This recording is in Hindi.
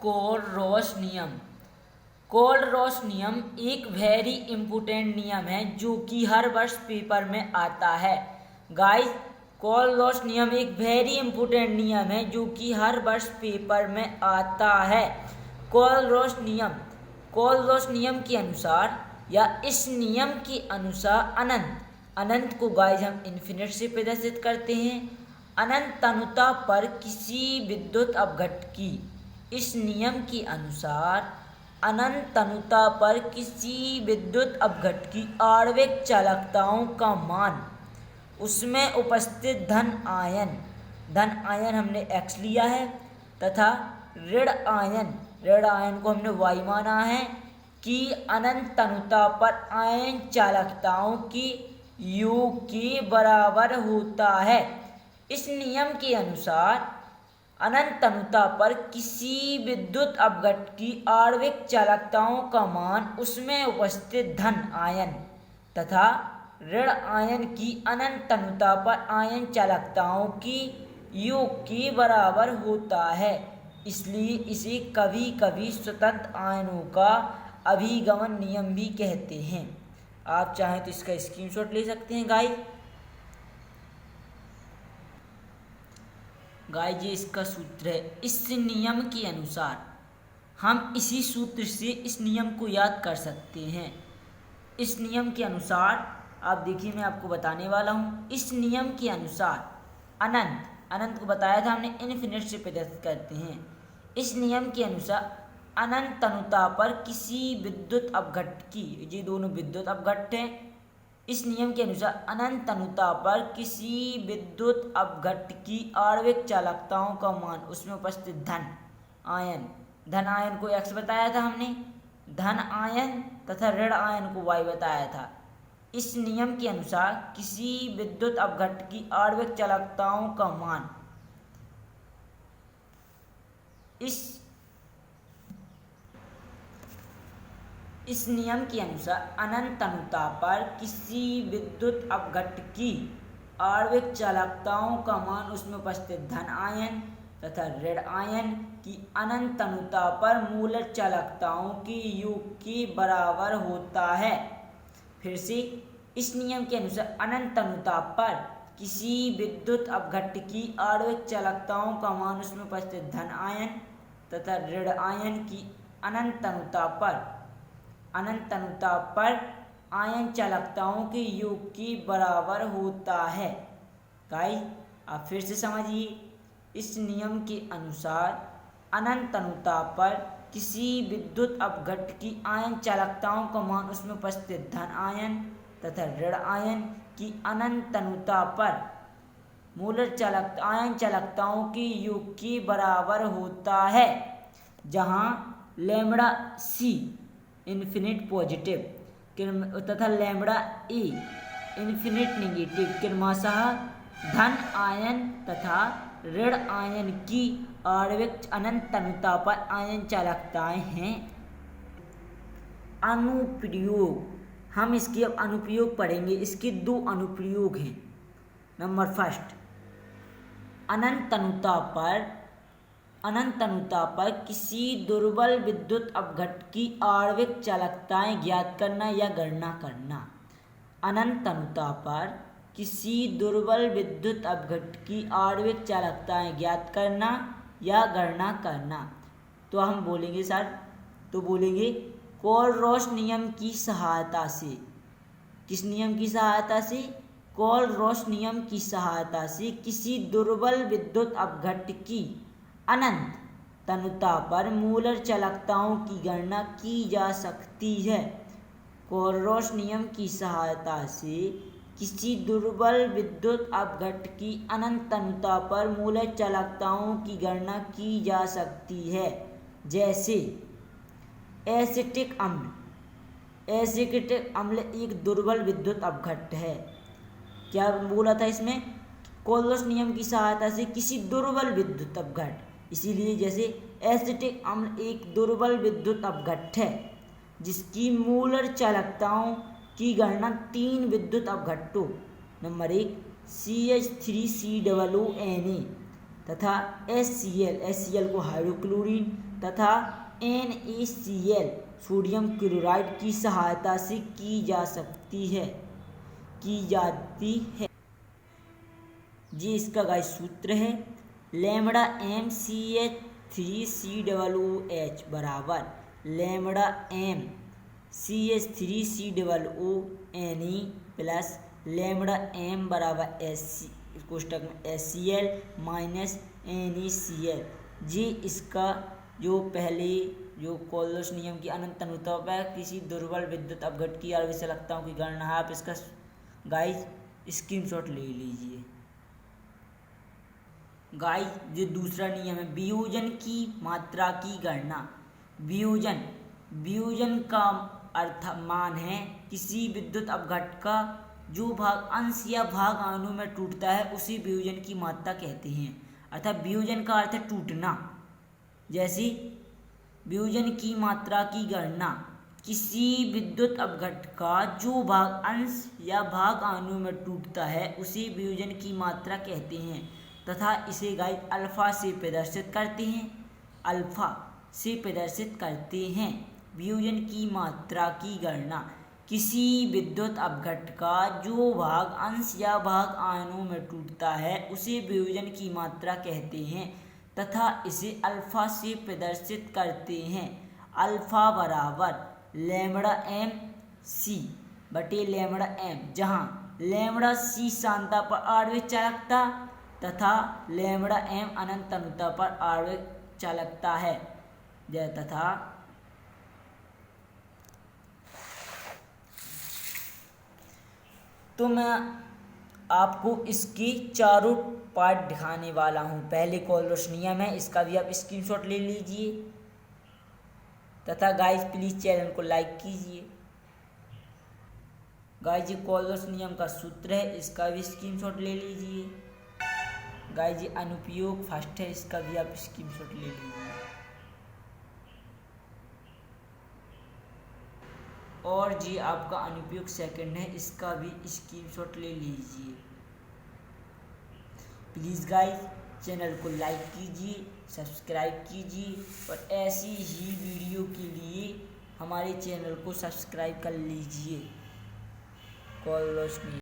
कोलरोस नियम। कोलरोस नियम एक वेरी इम्पोर्टेंट नियम है जो कि हर वर्ष पेपर में आता है। गाइस, कोलरोस नियम एक वेरी इम्पोर्टेंट नियम है जो कि हर वर्ष पेपर में आता है। कोलरोस नियम के अनुसार या इस नियम के अनुसार अनंत को गाइस हम इन्फिनिट से प्रदर्शित करते हैं। अनंत तनुता पर किसी विद्युत अपघट्ट की, इस नियम के अनुसार अनंत तनुता पर किसी विद्युत अपघट्ट की आणविक चालकताओं का मान, उसमें उपस्थित धन आयन हमने x लिया है तथा ऋण आयन को हमने y माना है कि अनंत तनुता पर आयन चालकताओं की योग के बराबर होता है। इस नियम के अनुसार अनंत तनुता पर किसी विद्युत अपघट्ट की आणविक चालकताओं का मान, उसमें उपस्थित धन आयन तथा ऋण आयन की अनंत तनुता पर आयन चालकताओं की योग के बराबर होता है। इसलिए इसे कभी कभी स्वतंत्र आयनों का अभिगमन नियम भी कहते हैं। आप चाहें तो इसका स्क्रीनशॉट ले सकते हैं गाइस। ये इसका सूत्र है। इस नियम के अनुसार हम इसी सूत्र से इस नियम को याद कर सकते हैं। इस नियम के अनुसार आप देखिए, मैं आपको बताने वाला हूँ। इस नियम के अनुसार अनंत को बताया था हमने, इनफिनिट से प्रदर्शित करते हैं। इस नियम के अनुसार अनंत तनुता पर किसी विद्युत अपघट्ट की, ये दोनों विद्युत अपघट्ट हैं। इस नियम के अनुसार अनंत तनुता पर किसी विद्युत अपघट्ट की आणविक चालकताओं का मान, उसमें उपस्थित धन आयन को x बताया था हमने, धन आयन तथा ऋण आयन को y बताया था। इस नियम के अनुसार किसी विद्युत अपघट्ट की आणविक चालकताओं का मान, इस नियम के अनुसार अनंत तनुता पर किसी विद्युत अपघट्ट की आणविक चालकताओं का मान, उसमें उपस्थित धन आयन तथा ऋण आयन की अनंत तनुता पर मूलर चालकताओं के योग के बराबर होता है। फिर से, इस नियम के अनुसार अनंत तनुता पर किसी विद्युत अपघट्ट की आणविक चालकताओं का मान, उसमें उपस्थित धन आयन तथा ऋण आयन की अनंत तनुता पर आयन चालकताओं के योग के बराबर होता है। गाइस, आप फिर से समझिए। इस नियम के अनुसार अनंत तनुता पर किसी विद्युत अपघट्ट की आयन चालकताओं का मान, उसमें उपस्थित धन आयन तथा ऋण आयन की अनंत तनुता पर मूलर आयन चालकताओं के योग के बराबर होता है, जहाँ लैम्ब्डा c इन्फिनिट पॉजिटिव तथा लैम्ब्डा a इन्फिनिट नेगेटिव क्रमशः धन आयन तथा ऋण आयन की आणविक अनंत तनुता पर आयन चालकताएं हैं। अनुप्रयोग, हम इसके अब अनुप्रयोग पढ़ेंगे। इसके दो अनुप्रयोग हैं। नंबर फर्स्ट, अनंत तनुता पर किसी दुर्बल विद्युत अपघट्ट की आणविक चालकताएं ज्ञात करना या गणना करना। अनंत तनुता पर किसी दुर्बल विद्युत अपघट्ट की आणविक चालकताएं ज्ञात करना या गणना करना। तो हम बोलेंगे कोलरोस नियम की सहायता से। किस नियम की सहायता से? कोलरोस नियम की सहायता से किसी दुर्बल विद्युत अपघट्ट की अनंत तनुता पर मूलर चालकताओं की गणना की जा सकती है। कोलरोस नियम की सहायता से किसी दुर्बल विद्युत अपघट्ट की अनंत तनुता पर मूलर चालकताओं की गणना की जा सकती है। जैसे एसिटिक अम्ल एक दुर्बल विद्युत अपघट्ट है। क्या बोला था इसमें? कोलरोस नियम की सहायता से किसी दुर्बल विद्युत अपघट्ट, इसीलिए जैसे एसिटिक अम्ल एक दुर्बल विद्युत अपघट्ट है जिसकी मूलर चालकताओं की गणना 3 विद्युत अपघट्टों, नंबर 1 CH3COONA तथा HCl को हाइड्रोक्लोरीन तथा NaCl सोडियम क्लोराइड की सहायता से की जाती है। ये इसका गाइस सूत्र है। लैम्ब्डा MCH3COOH बराबर lambda MCH3COONE plus lambda M बराबर कोष्टक में HCl माइनस NaCl। ये इसका जो पहले जो कोल्लोस नियम की अनंत अनुपात पर किसी दुर्बल विद्युत अपघट की आवश्यकताओं की गणना है। आप इसका गाइस स्क्रीनशॉट ले लीजिए। गाइस जो दूसरा नियम है वियोजन की मात्रा की गणना। वियोजन का अर्थ मान है किसी विद्युत अपघट का जो भाग अंश या भाग अणु में टूटता है उसे वियोजन की मात्रा कहते हैं। अर्थात वियोजन का अर्थ है टूटना। जैसे वियोजन की मात्रा की गणना किसी विद्युत अपघट का जो भाग अंश या भाग अणु में टूटता है उसे वियोजन की मात्रा कहते हैं तथा इसे गाइस अल्फा से प्रदर्शित करते हैं। वियोजन की मात्रा की गणना किसी विद्युत अपघट का जो भाग अंश या भाग अणु में टूटता है उसे वियोजन की मात्रा कहते हैं तथा इसे अल्फा से प्रदर्शित करते हैं। अल्फा बराबर लैम्ब्डा M C बटे लैम्ब्डा M, जहाँ लैम्ब्डा C सांद्रता पर आणविक चालकता तथा लैम्ब्डा M अनंत अनुता पर आणविक चालकता है। तथा तो मैं आपको इसके चारों पार्ट दिखाने वाला हूँ। पहले कोल्लोस नियम है, इसका भी आप स्क्रीनशॉट ले लीजिए तथा गाइस प्लीज चैनल को लाइक कीजिए। गाइस ये कोल्लोस नियम का सूत्र है, इसका भी स्क्रीनशॉट ले लीजिए। गाइस ये अनुप्रयोग फर्स्ट है, इसका भी आप स्क्रीनशॉट ले लीजिए। और जी आपका अनुप्रयोग सेकंड है, इसका भी स्क्रीनशॉट ले लीजिए। प्लीज़ गाइस चैनल को लाइक कीजिए, सब्सक्राइब कीजिए और ऐसी ही वीडियो के लिए हमारे चैनल को सब्सक्राइब कर लीजिए। कोल्लोस नियम।